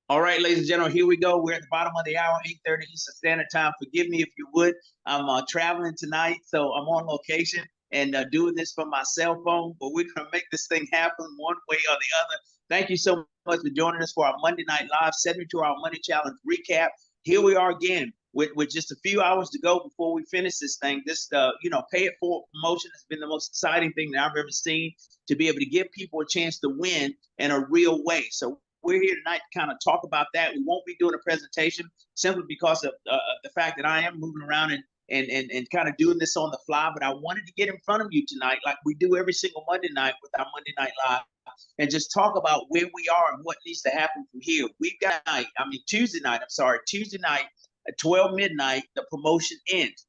All right, ladies and gentlemen, here we go. We're at the bottom of the hour, 8:30 Eastern Standard Time. Forgive me if you would. I'm traveling tonight, so I'm on location and doing this from my cell phone, but we're going to make this thing happen one way or the other. Thank you so much for joining us for our Monday Night Live 72-hour Money Challenge recap. Here we are again with just a few hours to go before we finish this thing. This, pay it forward promotion has been the most exciting thing that I've ever seen, to be able to give people a chance to win in a real way. So we're here tonight to kind of talk about that. We won't be doing a presentation simply because of the fact that I am moving around and kind of doing this on the fly. But I wanted to get in front of you tonight, like we do every single Monday night with our Monday Night Live, and just talk about where we are and what needs to happen from here. Tuesday night at 12 midnight, the promotion ends.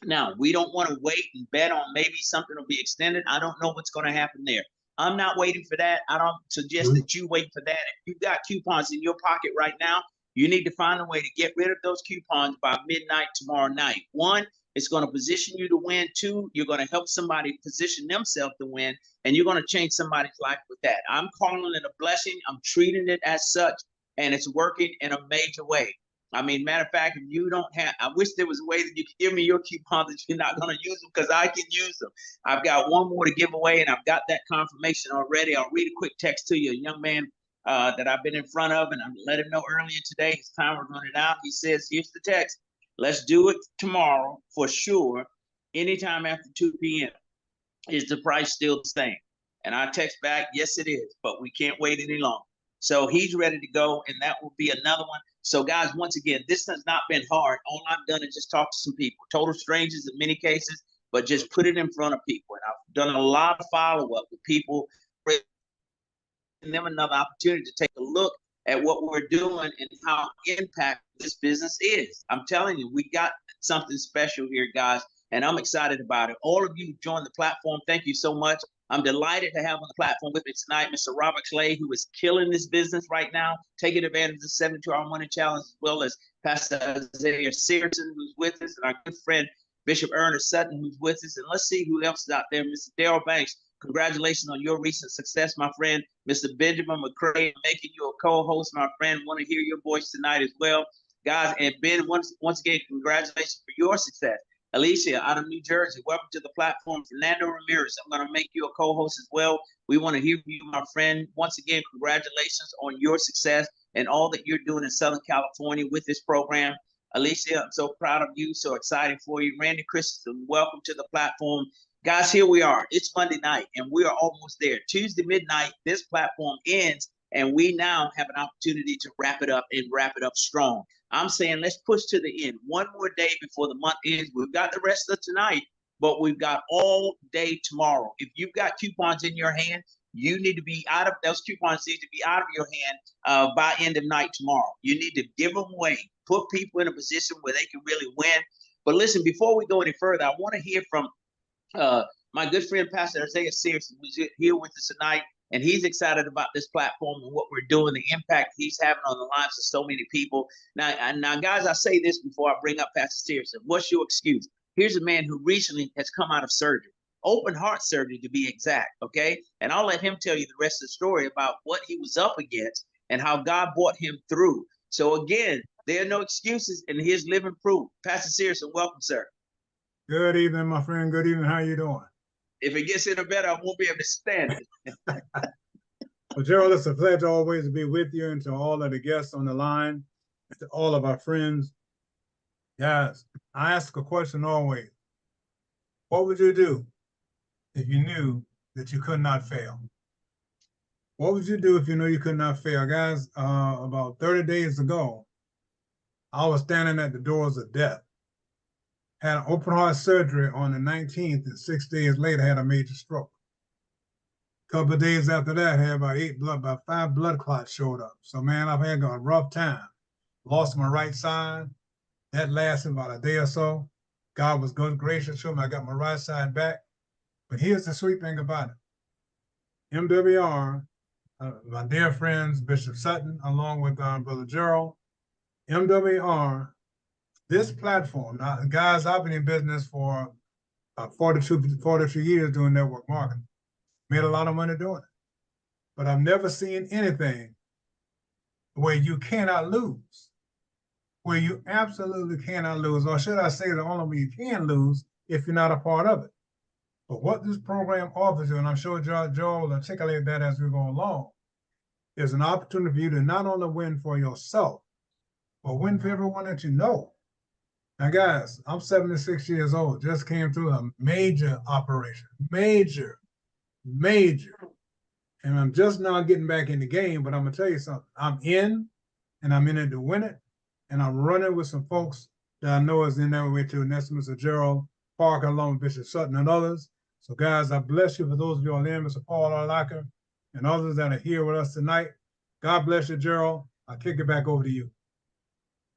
Now, we don't want to wait and bet on maybe something will be extended. I don't know what's going to happen there. I'm not waiting for that. I don't suggest that you wait for that. If you've got coupons in your pocket right now, you need to find a way to get rid of those coupons by midnight tomorrow night. One, it's going to position you to win. Two, you're going to help somebody position themselves to win, and you're going to change somebody's life with that. I'm calling it a blessing. I'm treating it as such, and it's working in a major way. I mean, matter of fact, if you don't have, I wish there was a way that you could give me your coupons that you're not going to use them, because I can use them. I've got one more to give away, and I've got that confirmation already. I'll read a quick text to you. A young man that I've been in front of, and I let him know earlier today, his time was running out. He says, here's the text. Let's do it tomorrow for sure, anytime after 2 p.m. Is the price still the same? And I text back, yes, it is, but we can't wait any longer. So he's ready to go, and that will be another one. So, guys, once again, this has not been hard. All I've done is just talk to some people, total strangers in many cases, but just put it in front of people. And I've done a lot of follow-up with people, giving them another opportunity to take a look at what we're doing and how impact this business is. I'm telling you, we got something special here, guys, and I'm excited about it. All of you who joined the platform, thank you so much. I'm delighted to have on the platform with me tonight Mr. Robert Clay, who is killing this business right now, taking advantage of the 72-hour Money Challenge, as well as Pastor Isaiah Sierson, who's with us, and our good friend Bishop Ernest Sutton, who's with us. And let's see who else is out there. Mr. Daryl Banks, congratulations on your recent success, my friend. Mr. Benjamin McCray, making you a co-host, my friend. Want to hear your voice tonight as well. Guys, and Ben, once again, congratulations for your success. Alicia out of New Jersey, welcome to the platform. Fernando Ramirez, I'm going to make you a co-host as well. We want to hear from you, my friend. Once again, congratulations on your success and all that you're doing in Southern California with this program. Alicia, I'm so proud of you, so excited for you. Randy Christensen, welcome to the platform. Guys, here we are. It's Monday night, and we are almost there. Tuesday midnight, this platform ends, and we now have an opportunity to wrap it up and wrap it up strong. I'm saying let's push to the end. One more day before the month ends. We've got the rest of tonight, but we've got all day tomorrow. If you've got coupons in your hand, you need to be out of those coupons need to be out of your hand by end of night tomorrow. You need to give them away, put people in a position where they can really win. But listen, before we go any further, I want to hear from my good friend Pastor Isaiah Sierson, who's here with us tonight. And he's excited about this platform and what we're doing, the impact he's having on the lives of so many people. Now, guys, I say this before I bring up Pastor Sierson. What's your excuse? Here's a man who recently has come out of surgery, open heart surgery to be exact, okay? And I'll let him tell you the rest of the story about what he was up against and how God brought him through. So again, there are no excuses, and here's living proof. Pastor Sierson, welcome, sir. Good evening, my friend. Good evening. How you doing? If it gets any better, I won't be able to stand it. Well, Gerald, it's a pleasure always to be with you, and to all of the guests on the line, and to all of our friends. Guys, I ask a question always. What would you do if you knew that you could not fail? What would you do if you knew you could not fail? Guys, about 30 days ago, I was standing at the doors of death. Had an open heart surgery on the 19th, and 6 days later had a major stroke. A couple of days after that, I had about 5 blood clots showed up. So, man, I've had a rough time. Lost my right side. That lasted about a day or so. God was good, gracious to me. I got my right side back. But here's the sweet thing about it. MWR, my dear friends, Bishop Sutton, along with Brother Gerald, MWR, this platform, now, guys, I've been in business for 42 years doing network marketing. Made a lot of money doing it. But I've never seen anything where you cannot lose, where you absolutely cannot lose, or should I say the only way you can lose if you're not a part of it. But what this program offers you, and I'm sure Joe will articulate that as we go along, is an opportunity for you to not only win for yourself, but win for everyone that you know. Now, guys, I'm 76 years old, just came through a major operation, major. And I'm just now getting back in the game, but I'm going to tell you something. I'm in, and I'm in it to win it. And I'm running with some folks that I know is in that way too. And that's Mr. Gerald Parker, along with Bishop Sutton and others. So, guys, I bless you for those of you all in, Mr. Paul Arlacker, and others that are here with us tonight. God bless you, Gerald. I'll kick it back over to you.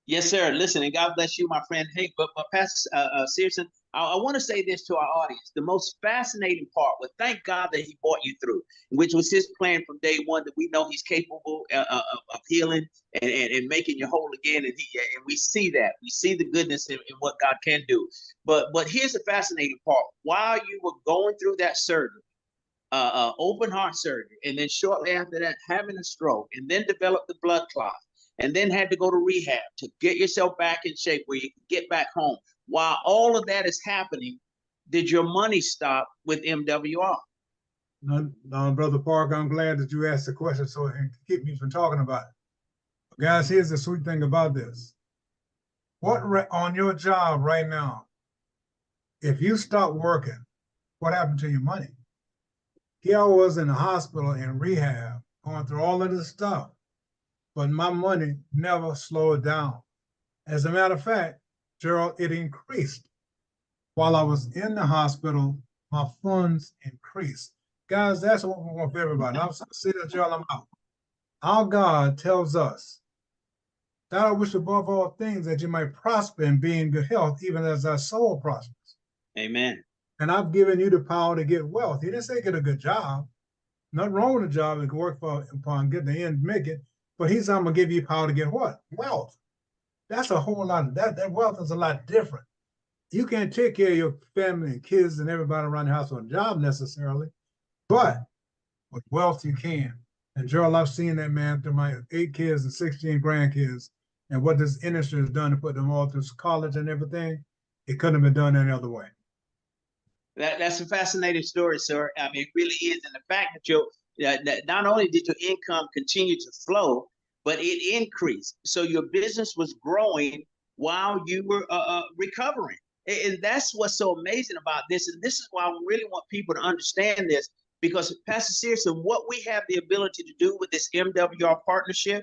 Yes, sir. Listen, and God bless you, my friend. Hey, but Pastor Sierson, I want to say this to our audience. The most fascinating part was thank God that he brought you through, which was his plan from day one, that we know he's capable of healing and making you whole again. And we see that. We see the goodness in what God can do. But here's the fascinating part. While you were going through that surgery, open heart surgery, and then shortly after that, having a stroke, and then developed the blood clot, and then had to go to rehab to get yourself back in shape where you can get back home. While all of that is happening, did your money stop with MWR? No, Brother Parker, I'm glad that you asked the question so it can keep me from talking about it. But guys, here's the sweet thing about this. On your job right now, if you stop working, what happened to your money? Here I was in the hospital in rehab, going through all of this stuff, but my money never slowed down. As a matter of fact, Gerald, it increased. While I was in the hospital, my funds increased. Guys, that's what we want for everybody. I'm saying that, Gerald, I'm out. Our God tells us that I wish above all things that you might prosper and be in good health, even as our soul prospers. Amen. And I've given you the power to get wealth. He didn't say get a good job. Nothing wrong with a job. You can work upon getting the end, make it. But he's I'm gonna give you power to get what? Wealth. That's a whole lot. That wealth is a lot different. You can't take care of your family and kids and everybody around the house on a job necessarily, but with wealth you can. And Gerald, I've seen that, man, through my 8 kids and 16 grandkids, and what this industry has done to put them all through college and everything. It couldn't have been done any other way. That's a fascinating story, sir. I mean, it really is. And the fact that not only did your income continue to flow, but it increased. So your business was growing while you were recovering. And that's what's so amazing about this. And this is why we really want people to understand this, because Pastor Sierson, what we have the ability to do with this MWR partnership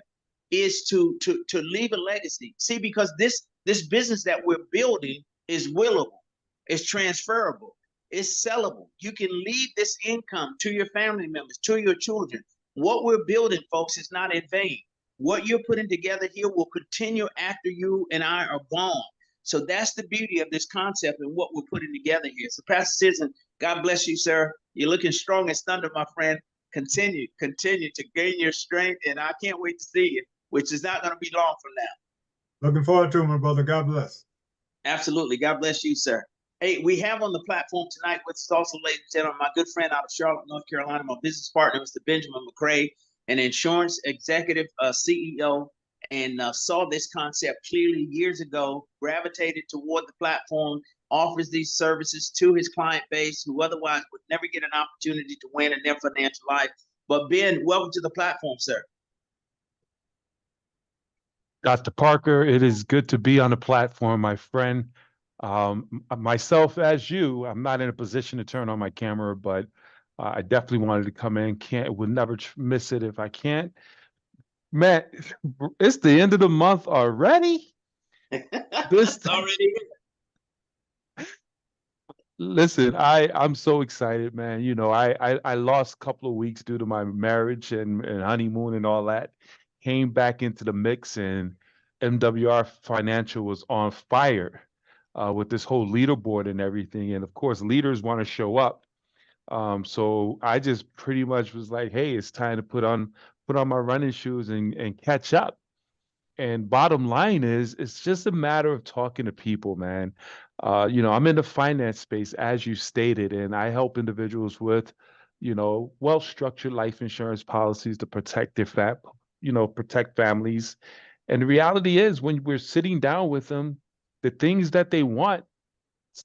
is to leave a legacy. See, because this business that we're building is willable, it's transferable, it's sellable. You can leave this income to your family members, to your children. What we're building, folks, is not in vain. What you're putting together here will continue after you and I are gone. So that's the beauty of this concept and what we're putting together here. So Pastor Sierson, God bless you, sir. You're looking strong as thunder, my friend. Continue to gain your strength, and I can't wait to see you, which is not going to be long from now. Looking forward to it, my brother. God bless. Absolutely. God bless you, sir. Hey, we have on the platform tonight with us also, ladies and gentlemen, my good friend out of Charlotte, North Carolina, my business partner, Mr. Benjamin McCray, an insurance executive, CEO, and saw this concept clearly years ago, gravitated toward the platform, offers these services to his client base who otherwise would never get an opportunity to win in their financial life. But Ben, welcome to the platform, sir. Dr. Parker, it is good to be on the platform, my friend. Myself, as you, I'm not in a position to turn on my camera, but I definitely wanted to come in. Would never miss it if I can't. Man, it's the end of the month already. This already. Listen, I'm so excited, man. You know, I lost a couple of weeks due to my marriage and honeymoon and all that. Came back into the mix, and MWR Financial was on fire with this whole leaderboard and everything. And of course, leaders want to show up. So I just pretty much was like, hey, it's time to put on my running shoes and catch up. And bottom line is, it's just a matter of talking to people, man. You know, I'm in the finance space, as you stated, and I help individuals with, you know, well-structured life insurance policies to protect their protect families. And the reality is, when we're sitting down with them, the things that they want,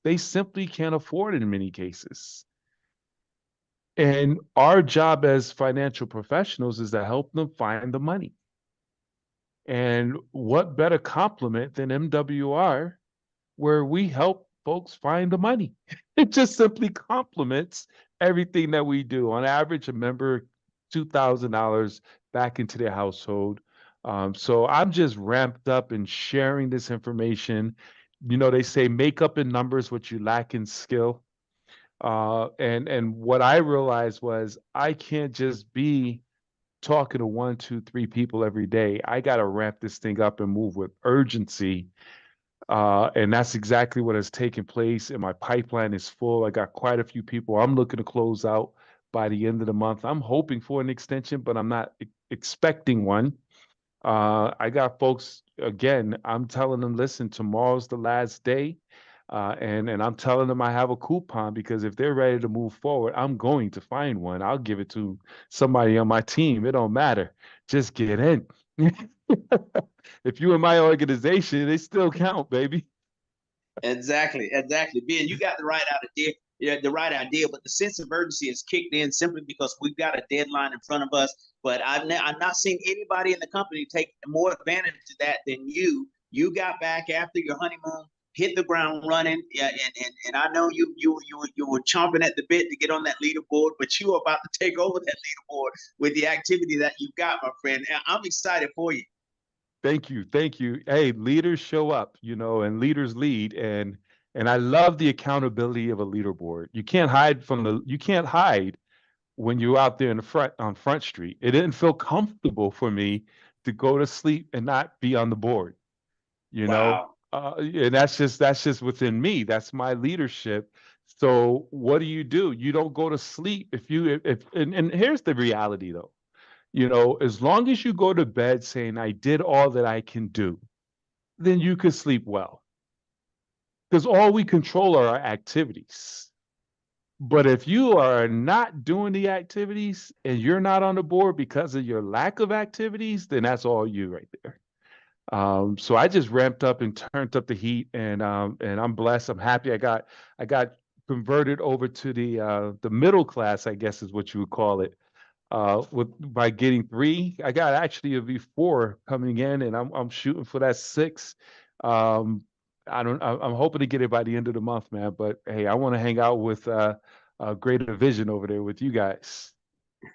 they simply can't afford in many cases. And our job as financial professionals is to help them find the money. And what better compliment than MWR, where we help folks find the money? It just simply complements everything that we do. On average, a member, $2,000 back into their household. So I'm just ramped up in sharing this information. They say make up in numbers what you lack in skill. And what I realized was I can't just be talking to 1, 2, 3 people every day. I got to ramp this thing up and move with urgency. And that's exactly what has taken place. And my pipeline is full. I got quite a few people I'm looking to close out by the end of the month. I'm hoping for an extension, but I'm not expecting one. I got folks, again, I'm telling them, listen, tomorrow's the last day. And I'm telling them I have a coupon, because if they're ready to move forward, I'm going to find one. I'll give it to somebody on my team. It don't matter. Just get in. If you're in my organization, they still count, baby. Exactly. Ben, you got the right idea. Yeah, the right idea, but the sense of urgency has kicked in simply because we've got a deadline in front of us. But I've not seen anybody in the company take more advantage of that than you. You got back after your honeymoon, hit the ground running, and I know you were chomping at the bit to get on that leaderboard, but you are about to take over that leaderboard with the activity that you've got, my friend. I'm excited for you. Thank you. Hey, leaders show up, and leaders lead, and I love the accountability of a leaderboard. You can't hide when you're out there on Front Street. It didn't feel comfortable for me to go to sleep and not be on the board. Wow. And that's just within me. That's my leadership. So what do? You don't go to sleep and here's the reality though. As long as you go to bed saying, I did all that I can do, then you can sleep well. Because all we control are our activities. But if you are not doing the activities and you're not on the board because of your lack of activities, then that's all you right there. So I just ramped up and turned up the heat, and I'm blessed. I'm happy. I got converted over to the middle class, I guess is what you would call it. By getting 3, I got actually a V4 coming in, and I'm shooting for that 6. I'm hoping to get it by the end of the month, man. But hey, I want to hang out with Greater Vision over there with you guys.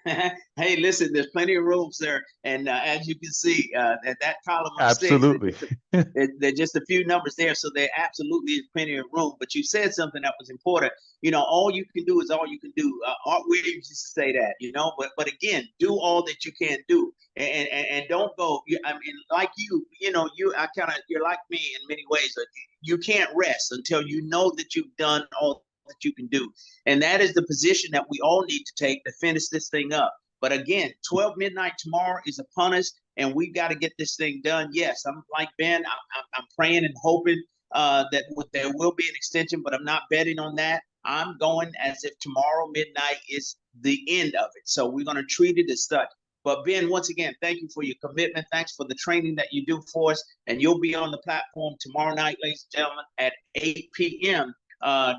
Hey, listen, there's plenty of room, sir. And as you can see, that column of Absolutely. 6, there's just a few numbers there. So there absolutely is plenty of room. But you said something that was important. All you can do is all you can do. Art Williams used to say that, but again, do all that you can do. And don't go. I mean, like you're like me in many ways. You can't rest until you know that you've done all that you can do. And that is the position that we all need to take to finish this thing up. But again, 12 midnight tomorrow is upon us, and we've got to get this thing done. Yes, I'm like Ben. I'm praying and hoping that there will be an extension, but I'm not betting on that. I'm going as if tomorrow midnight is the end of it. So we're going to treat it as such. But Ben, once again, thank you for your commitment. Thanks for the training that you do for us. And you'll be on the platform tomorrow night, ladies and gentlemen, at 8 p.m.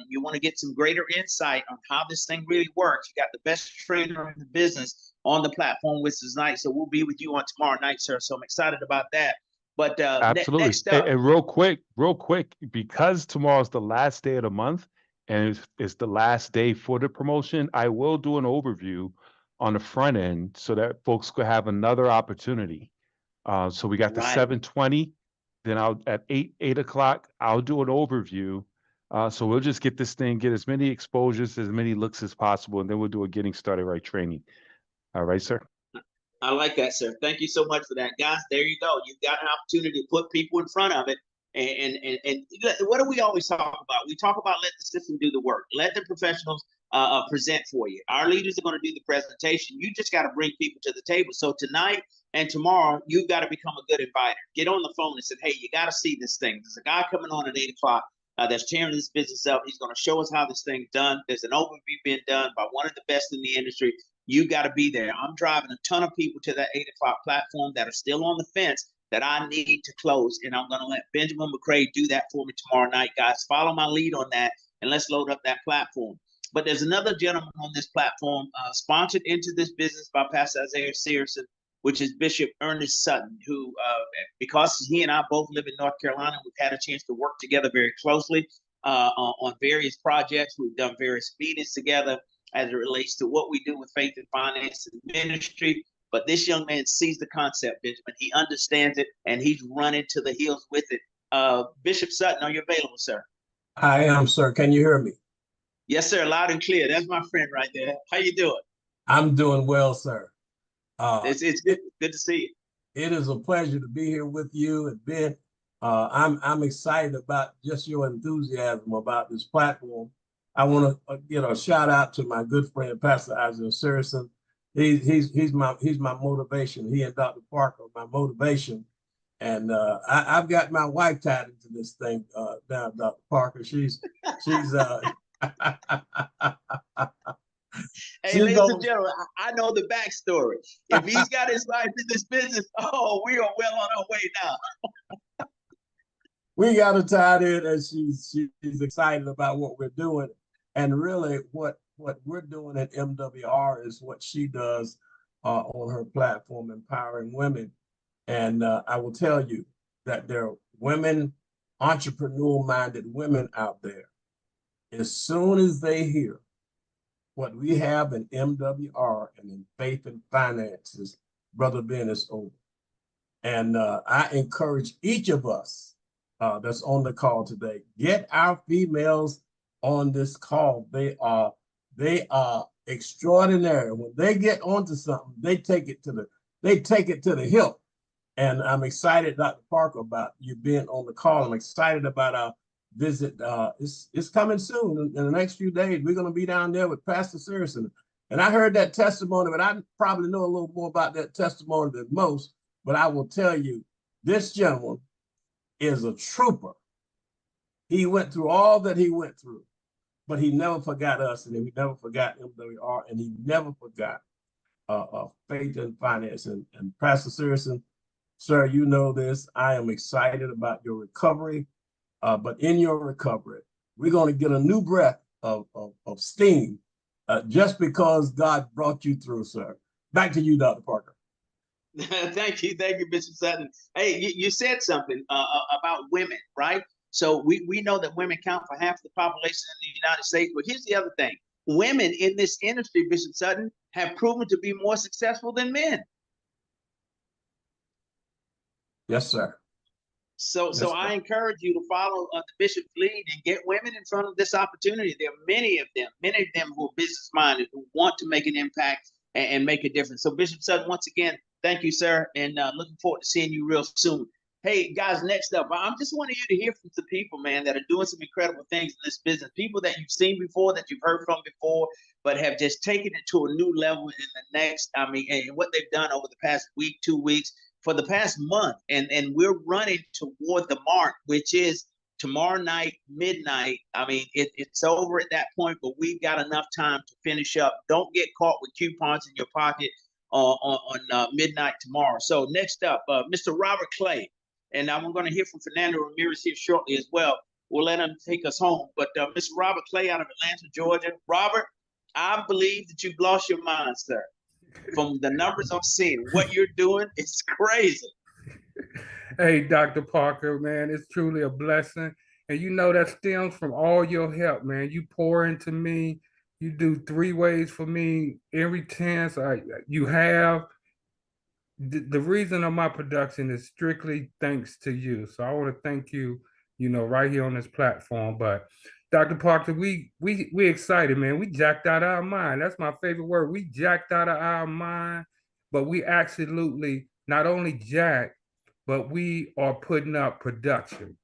You want to get some greater insight on how this thing really works. You got the best trainer in the business on the platform with us tonight. So we'll be with you on tomorrow night, sir. So I'm excited about that. But absolutely. Next up, and real quick, because tomorrow's the last day of the month and it's the last day for the promotion, I will do an overview on the front end so that folks could have another opportunity. So we got the 7:20, then at 8 o'clock, I'll do an overview. So we'll just get this thing, get as many exposures, as many looks as possible, and then we'll do a getting started right training. All right, sir. I like that, sir. Thank you so much for that, guys. There you go. You've got an opportunity to put people in front of it. And what do we always talk about? We talk about let the system do the work. Let the professionals present for you. Our leaders are going to do the presentation. You just got to bring people to the table. So tonight and tomorrow, you've got to become a good inviter. Get on the phone and say, hey, you got to see this thing. There's a guy coming on at 8 o'clock. that's tearing this business up. He's going to show us how this thing's done. There's an overview being done by one of the best in the industry. You got to be there. I'm driving a ton of people to that 8 o'clock platform that are still on the fence that I need to close, and I'm going to let Benjamin McCray do that for me tomorrow night, guys. Follow my lead on that, and let's load up that platform. But there's another gentleman on this platform sponsored into this business by Pastor Isaiah Sierson, which is Bishop Ernest Sutton, who, because he and I both live in North Carolina, we've had a chance to work together very closely on various projects. We've done various meetings together as it relates to what we do with faith and finance and ministry. But this young man sees the concept, Benjamin. He understands it, and he's running to the hills with it. Bishop Sutton, are you available, sir? I am, sir. Can you hear me? Yes, sir. Loud and clear. That's my friend right there. How you doing? I'm doing well, sir. It's good to see you. It is a pleasure to be here with you and Ben. I'm excited about just your enthusiasm about this platform. I want to give a shout out to my good friend Pastor Isaiah Sierson. He's my motivation. He and Dr. Parker are my motivation. And I've got my wife tied into this thing now, Dr. Parker. She's Hey, ladies and gentlemen, I know the backstory. If he's got his wife in this business, oh, we are well on our way now. We got her tied in, and she's excited about what we're doing. And really, what we're doing at MWR is what she does on her platform, empowering women. And I will tell you that there are women, entrepreneurial-minded women out there. As soon as they hear what we have in MWR and in faith and finances, Brother Ben, is over. And I encourage each of us that's on the call today, get our females on this call. They are extraordinary. When they get onto something, they take it to the hilt. And I'm excited, Dr. Parker, about you being on the call. I'm excited about our visit. It's coming soon. In the next few days, we're going to be down there with Pastor Sierson. And I heard that testimony, but I probably know a little more about that testimony than most. But I will tell you, this gentleman is a trooper. He went through all that he went through, but he never forgot us, and he never forgot MWR, and he never forgot faith and finance. And Pastor Sierson, sir, you know this. I am excited about your recovery, but in your recovery, we're going to get a new breath of steam just because God brought you through, sir. Back to you, Dr. Parker. Thank you, Bishop Sutton. Hey, you said something about women, right? So we know that women count for half the population in the United States, but here's the other thing. Women in this industry, Bishop Sutton, have proven to be more successful than men. Yes, sir. So I encourage you to follow the bishop's lead and get women in front of this opportunity. There are many of them who are business minded, who want to make an impact and make a difference. So Bishop Sutton, once again, thank you, sir, and looking forward to seeing you real soon. Hey, guys, next up, I'm just wanting you to hear from some people, man, that are doing some incredible things in this business. People that you've seen before, that you've heard from before, but have just taken it to a new level in the next, and what they've done over the past week, 2 weeks, for the past month. And we're running toward the mark, which is tomorrow night, midnight. It's over at that point, but we've got enough time to finish up. Don't get caught with coupons in your pocket on midnight tomorrow. So next up, Mr. Robert Clay. And I'm going to hear from Fernando Ramirez here shortly as well. We'll let him take us home. But Mr. Robert Clay out of Atlanta, Georgia. Robert, I believe that you've lost your mind, sir. From the numbers I'm seeing, what you're doing is crazy. Hey, Dr. Parker, man, it's truly a blessing. And you know that stems from all your help, man. You pour into me. You do 3 ways for me every chance you have. The reason of my production is strictly thanks to you. So I want to thank you, right here on this platform. But Dr. Parker, we excited, man. We jacked out of our mind. That's my favorite word. We jacked out of our mind, but we absolutely not only jacked, but we are putting up production.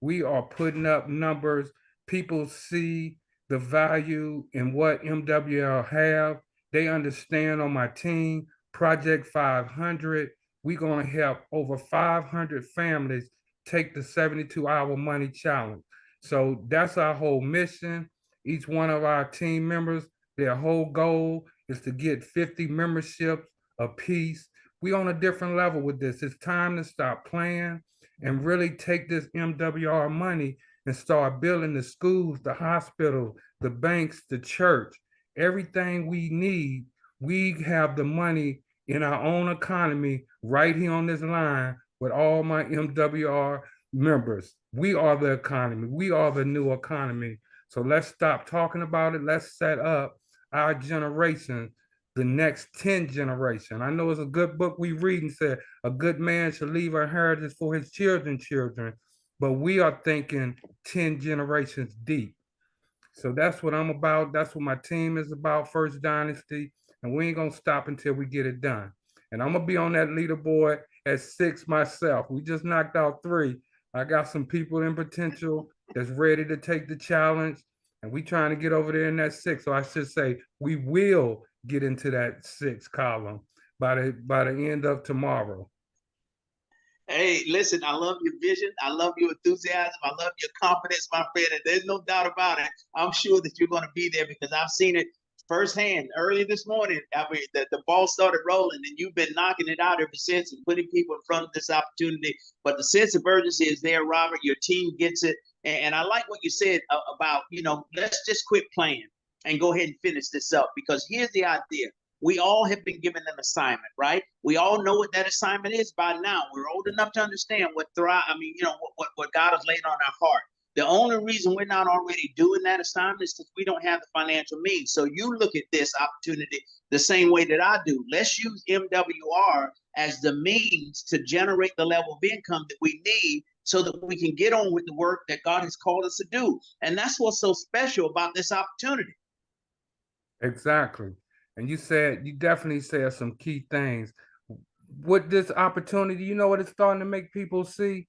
We are putting up numbers. People see the value in what MWR have. They understand on my team, Project 500, we're going to help over 500 families take the 72-hour money challenge. So that's our whole mission. Each one of our team members, their whole goal is to get 50 memberships apiece. We on a different level with this. It's time to stop playing and really take this MWR money and start building the schools, the hospitals, the banks, the church, everything we need. We have the money in our own economy right here on this line with all my MWR members. We are the economy. We are the new economy. So let's stop talking about it. Let's set up our generation, the next 10 generation. I know it's a good book we read and said a good man should leave a heritage for his children's children, but we are thinking 10 generations deep. So that's what I'm about. That's what my team is about, First Dynasty. And we ain't gonna stop until we get it done. And I'm gonna be on that leaderboard at 6 myself. We just knocked out 3. I got some people in potential that's ready to take the challenge, and we trying to get over there in that 6. So I should say we will get into that 6 column by the end of tomorrow. Hey, listen, I love your vision. I love your enthusiasm. I love your confidence, my friend. And there's no doubt about it. I'm sure that you're going to be there because I've seen it firsthand early this morning. I mean, the ball started rolling and you've been knocking it out ever since and putting people in front of this opportunity. But the sense of urgency is there, Robert. Your team gets it. And I like what you said about, let's just quit playing and go ahead and finish this up, because here's the idea. We all have been given an assignment, right? We all know what that assignment is by now. We're old enough to understand what God has laid on our heart. The only reason we're not already doing that assignment is because we don't have the financial means. So you look at this opportunity the same way that I do. Let's use MWR as the means to generate the level of income that we need so that we can get on with the work that God has called us to do. And that's what's so special about this opportunity. Exactly. And you definitely said some key things. With this opportunity, you know what it's starting to make people see?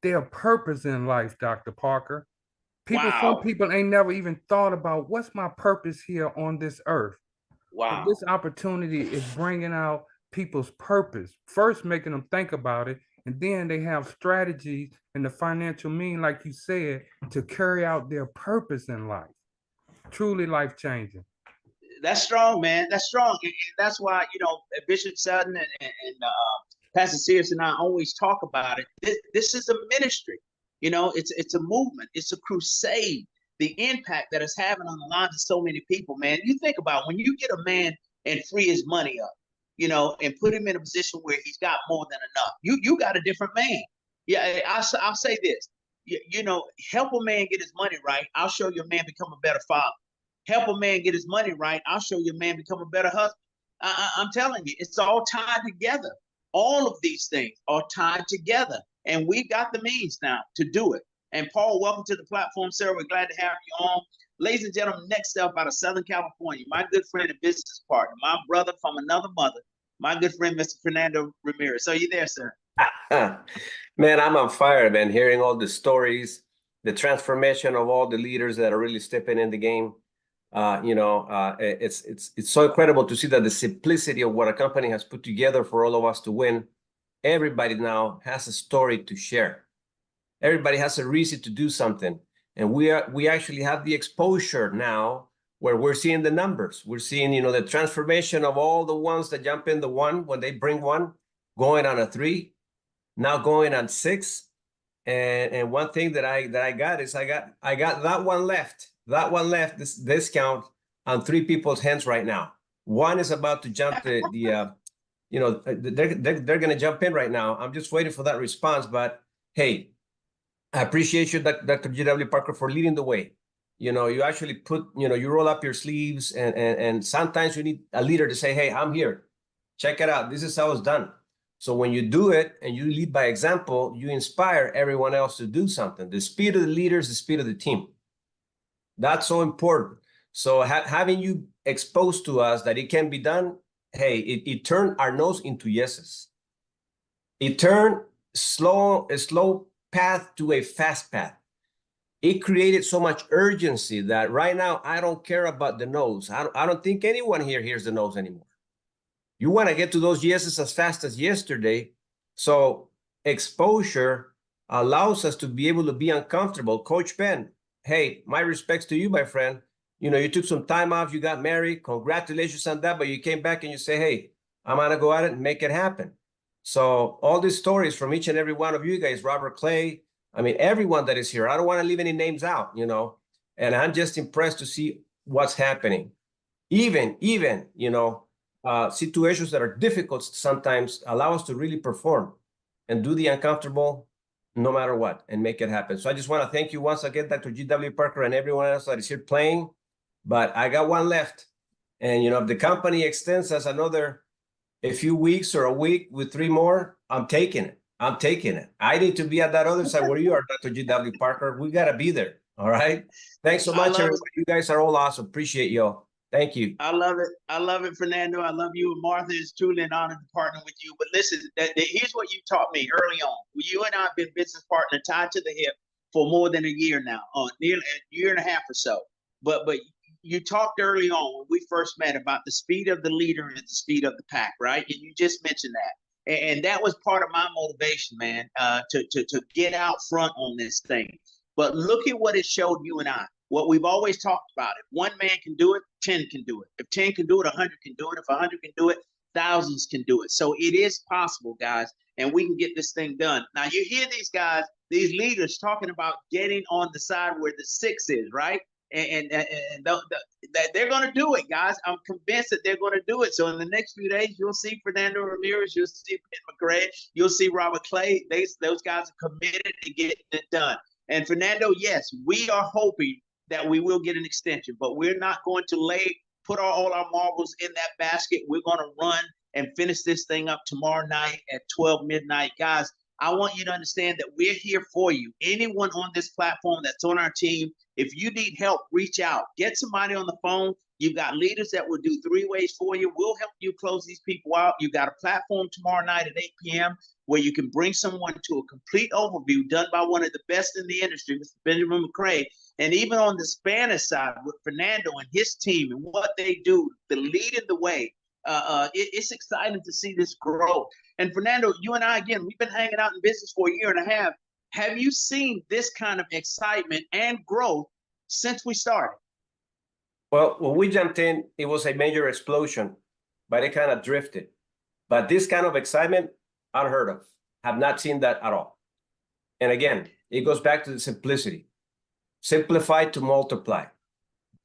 Their purpose in life, Dr. Parker. Some people ain't never even thought about what's my purpose here on this earth. Wow. But this opportunity is bringing out people's purpose, first making them think about it, and then they have strategies and the financial means, like you said, to carry out their purpose in life. Truly life-changing. That's strong, man. That's strong. And that's why, Bishop Sutton and Pastor Sierson and I always talk about it. This is a ministry. It's a movement. It's a crusade. The impact that it's having on the lives of so many people, man. You think about when you get a man and free his money up, and put him in a position where he's got more than enough. You got a different man. Yeah, I'll say this. Help a man get his money right. I'll show you a man become a better father. Help a man get his money right. I'll show you a man become a better husband. I'm telling you, it's all tied together. All of these things are tied together. And we got the means now to do it. And Paul, welcome to the platform, sir. We're glad to have you on. Ladies and gentlemen, next up out of Southern California, my good friend and business partner, my brother from another mother, my good friend, Mr. Fernando Ramirez. So you there, sir? Man, I'm on fire, man, hearing all the stories, the transformation of all the leaders that are really stepping in the game. It's so incredible to see that the simplicity of what a company has put together for all of us to win. Everybody now has a story to share. Everybody has a reason to do something. And we actually have the exposure now where we're seeing the numbers. We're seeing, the transformation of all the ones that jump in the 1 when they bring 1, going on a 3, now going on 6. And one thing that I got is I got that one left. That one left, this discount on 3 people's hands right now. One is about to jump they're going to jump in right now. I'm just waiting for that response. But hey, I appreciate you, Dr. Gerald W. Parker, for leading the way. You actually put, you roll up your sleeves and sometimes you need a leader to say, hey, I'm here. Check it out. This is how it's done. So when you do it and you lead by example, you inspire everyone else to do something. The speed of the leaders, the speed of the team. That's so important. So having you exposed to us that it can be done, hey, it turned our no's into yeses. It turned a slow path to a fast path. It created so much urgency that right now I don't care about the no's. I don't think anyone here hears the no's anymore. You want to get to those yeses as fast as yesterday. So exposure allows us to be able to be uncomfortable. Coach Ben, hey, my respects to you, my friend. You know, you took some time off, you got married, congratulations on that, but you came back and you say, hey, I'm gonna go at it and make it happen. So all these stories from each and every one of you guys, Robert Clay, I mean, everyone that is here, I don't want to leave any names out, you know, and I'm just impressed to see what's happening. Even, you know, situations that are difficult sometimes allow us to really perform and do the uncomfortable no matter what and make it happen. So I just want to thank you once again, Dr. G.W. Parker, and everyone else that is here playing. But I got one left. And, you know, if the company extends us a few weeks or a week with 3 more, I'm taking it. I'm taking it. I need to be at that other side where you are, Dr. G.W. Parker. We got to be there. All right. Thanks so much, everybody. You guys are all awesome. Appreciate y'all. Thank you. I love it. I love it, Fernando. I love you. And Martha, it's truly an honor to partner with you. But listen, here's what you taught me early on. You and I have been business partner tied to the hip for more than a year now, nearly a year and a half or so. But you talked early on when we first met about the speed of the leader and the speed of the pack, right? And you just mentioned that. And that was part of my motivation, man, to get out front on this thing. But look at what it showed you and I. What we've always talked about. If one man can do it, 10 can do it. If 10 can do it, 100 can do it. If 100 can do it, thousands can do it. So it is possible, guys, and we can get this thing done. Now, you hear these guys, these leaders talking about getting on the side where the 6 is, right? And they're going to do it, guys. I'm convinced that they're going to do it. So in the next few days, you'll see Fernando Ramirez, you'll see McCray, you'll see Robert Clay. Those guys are committed to getting it done. And Fernando, yes, we are hoping that we will get an extension, but we're not going to put all our marbles in that basket. We're going to run and finish this thing up tomorrow night at 12 midnight. Guys, I want you to understand that we're here for you. Anyone on this platform that's on our team, if you need help, reach out. Get somebody on the phone. You've got leaders that will do 3 ways for you. We'll help you close these people out. You've got a platform tomorrow night at 8 p.m. where you can bring someone to a complete overview done by one of the best in the industry, Mr. Benjamin McCray. And even on the Spanish side with Fernando and his team and what they do, the leading the way, it's exciting to see this grow. And Fernando, you and I, again, we've been hanging out in business for a year and a half. Have you seen this kind of excitement and growth since we started? Well, when we jumped in, it was a major explosion, but it kind of drifted. But this kind of excitement, unheard of. Have not seen that at all. And again, it goes back to the simplicity. Simplify to multiply.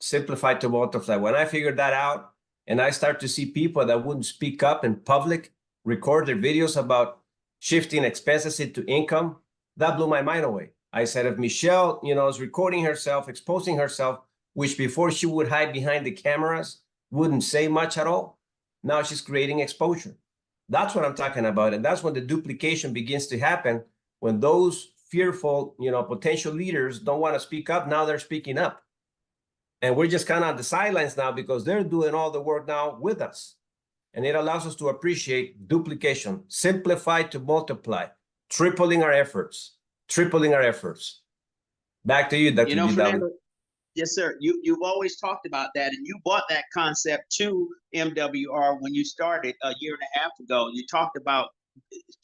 Simplify to multiply. When I figured that out and I start to see people that wouldn't speak up in public, record their videos about shifting expenses into income, that blew my mind away. I said, if Michelle, is recording herself, exposing herself, which before she would hide behind the cameras, wouldn't say much at all, now she's creating exposure. That's what I'm talking about. And that's when the duplication begins to happen, when those fearful, potential leaders don't want to speak up. Now they're speaking up. And we're just kind of on the sidelines now because they're doing all the work now with us. And it allows us to appreciate duplication, simplify to multiply, tripling our efforts. Back to you, Dr. Fernando, yes, sir. You've always talked about that, and you brought that concept to MWR when you started a year and a half ago. You talked about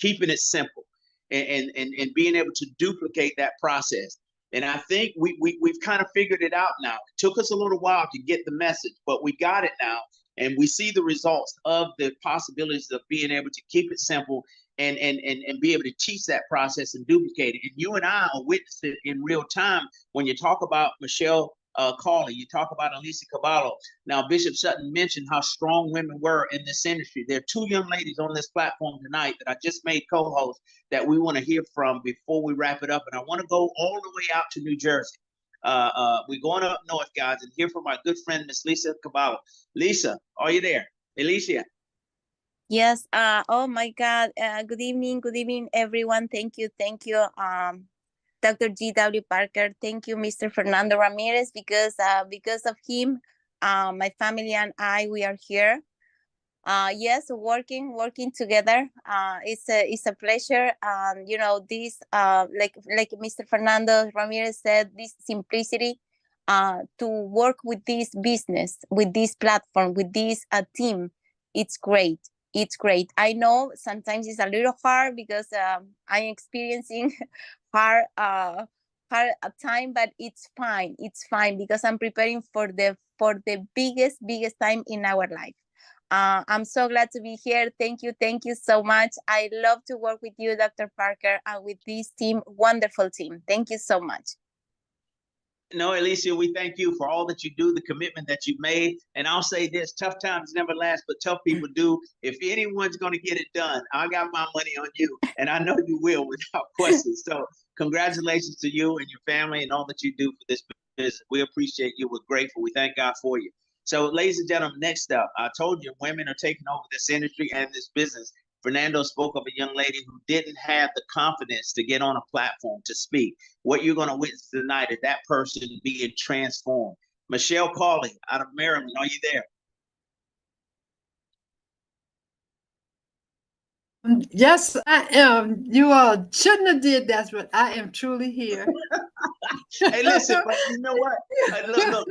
keeping it simple and being able to duplicate that process. And I think we've kind of figured it out now. It took us a little while to get the message, but we got it now. And we see the results of the possibilities of being able to keep it simple and be able to teach that process and duplicate it. And you and I are witnessing it in real time when you talk about Michelle Cawley, you talk about Alicia Caballo. Now, Bishop Sutton mentioned how strong women were in this industry. There are 2 young ladies on this platform tonight that I just made co-hosts that we want to hear from before we wrap it up. And I want to go all the way out to New Jersey. We're going up north, guys, and hear from our good friend, Miss Lisa Caballo. Lisa, are you there? Alicia. Yes. Oh my God. Good evening, everyone. Thank you. Dr. G.W. Parker. Thank you, Mr. Fernando Ramirez, because of him, my family and I, we are here. Yes, working together. It's a pleasure. This like Mr. Fernando Ramirez said, this simplicity to work with this business, with this platform, with this team. It's great. I know sometimes it's a little hard because I'm experiencing hard time, but it's fine. It's fine because I'm preparing for the biggest time in our life. I'm so glad to be here. Thank you so much. I love to work with you, Dr. Parker, and with this team, wonderful team. Thank you so much. No, Alicia, we thank you for all that you do, the commitment that you made. And I'll say this, tough times never last, but tough people do. If anyone's going to get it done, I got my money on you, and I know you will without question. So congratulations to you and your family and all that you do for this business. We appreciate you. We're grateful. We thank God for you. So ladies and gentlemen, next up, I told you women are taking over this industry and this business. Fernando spoke of a young lady who didn't have the confidence to get on a platform to speak. What you're going to witness tonight is that person being transformed. Michelle Cawley out of Maryland, are you there? Yes, I am. You all shouldn't have did that, but I am truly here. Hey, listen, but you know what? Look,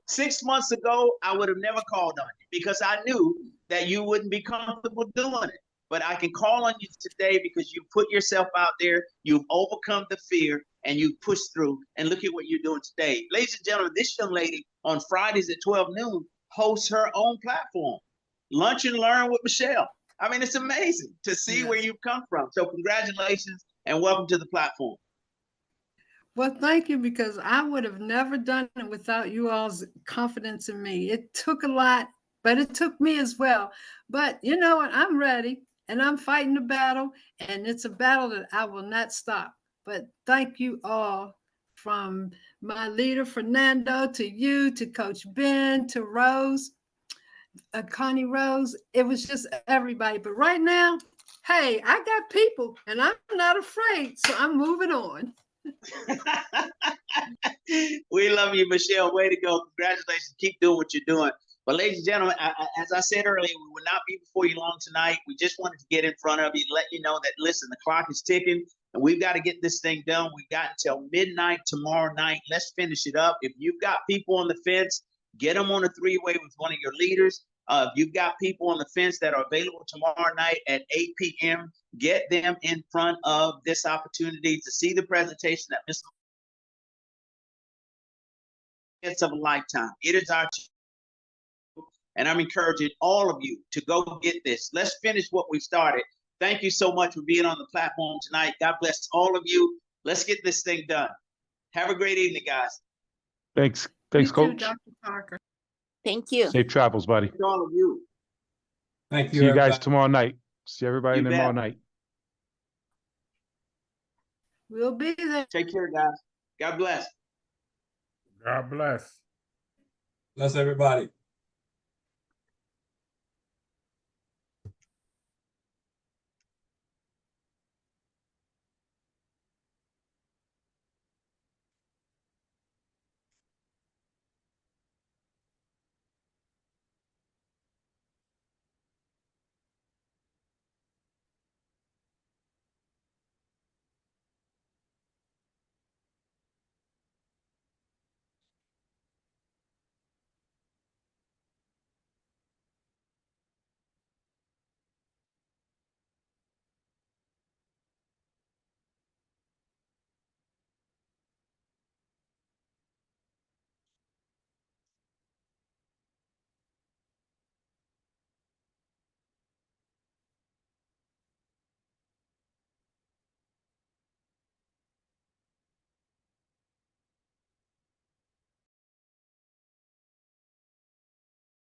6 months ago, I would have never called on you because I knew that you wouldn't be comfortable doing it. But I can call on you today because you put yourself out there, you've overcome the fear, and you pushed through. And look at what you're doing today. Ladies and gentlemen, this young lady on Fridays at 12 noon hosts her own platform, Lunch and Learn with Michelle. I mean, it's amazing to see where you've come from. So congratulations and welcome to the platform. Well, thank you, because I would have never done it without you all's confidence in me. It took a lot, but it took me as well. But you know what? I'm ready and I'm fighting the battle, and it's a battle that I will not stop. But thank you all, from my leader, Fernando, to you, to Coach Ben, to Rose, Connie Rose. It was just everybody. But right now, hey, I got people and I'm not afraid. So I'm moving on. We love you, Michelle. Way to go. Congratulations. Keep doing what you're doing. But ladies and gentlemen, as I said earlier, we will not be before you long tonight. We just wanted to get in front of you, let you know that, listen, the clock is ticking and we've got to get this thing done. We've got until midnight tomorrow night. Let's finish it up. If you've got people on the fence, get them on a three-way with one of your leaders. If you've got people on the fence that are available tomorrow night at 8 p.m., get them in front of this opportunity to see the presentation that Mr. It's of a lifetime. It is our, and I'm encouraging all of you to go get this. Let's finish what we started. Thank you so much for being on the platform tonight. God bless all of you. Let's get this thing done. Have a great evening, guys. Thanks, You Coach. too, Dr. Parker. Thank you. Safe travels, buddy. To all of you. Thank you. See you guys everybody. tomorrow night. See everybody You tomorrow bet. night. We'll be there. Take care, guys. God bless. God bless. Bless everybody.